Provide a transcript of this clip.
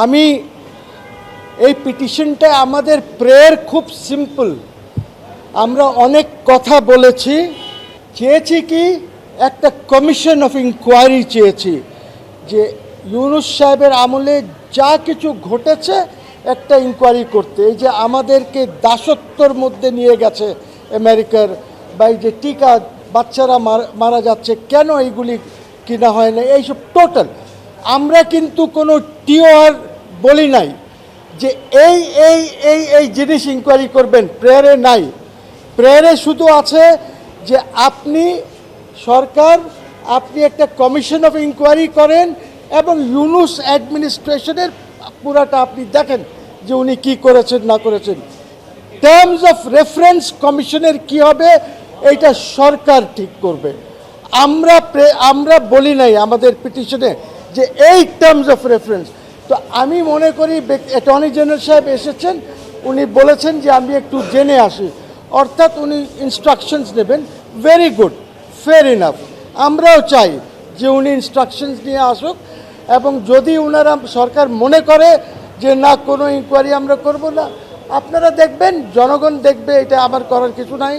আমি এই পিটিশনটা আমাদের প্রেয়ার খুব সিম্পল। আমরা অনেক কথা বলেছি, চেয়েছি কি একটা কমিশন অফ ইনকোয়ারি চেয়েছি, যে ইউনূস সাহেবের আমলে যা কিছু ঘটেছে একটা ইনকোয়ারি করতে। এই যে আমাদেরকে দাসত্বর মধ্যে নিয়ে গেছে আমেরিকার, বা এই যে টিকা বাচ্চারা মারা যাচ্ছে, কেন এইগুলি কিনা হয় না, এইসব টোটাল। আমরা কিন্তু কোনো টিওআর বলি নাই যে এই এই এই এই জিনিস ইনকোয়ারি করবেন, প্রেয়ারে নাই। প্রেয়ারে শুধু আছে যে আপনি সরকার, আপনি একটা কমিশন অফ ইনকোয়ারি করেন এবং ইউনূস অ্যাডমিনিস্ট্রেশনের পুরাটা আপনি দেখেন যে উনি কী করেছেন না করেছেন। টার্মস অফ রেফারেন্স কমিশনের কি হবে এইটা সরকার ঠিক করবে। আমরা বলি নাই আমাদের পিটিশনে যে এই টার্মস অফ রেফারেন্স। তো আমি মনে করি অ্যাটর্নি জেনারেল সাহেব এসেছেন, উনি বলেছেন যে আমি একটু জেনে আসি, অর্থাৎ উনি ইনস্ট্রাকশনস নেবেন। Very good, fair enough. আমরাও চাই যে উনি ইনস্ট্রাকশনস নিয়ে আসুক, এবং যদি ওনারা সরকার মনে করে যে না কোনো ইনকোয়ারি আমরা করব না, আপনারা দেখবেন, জনগণ দেখবে, এটা আমার করার কিছু নাই।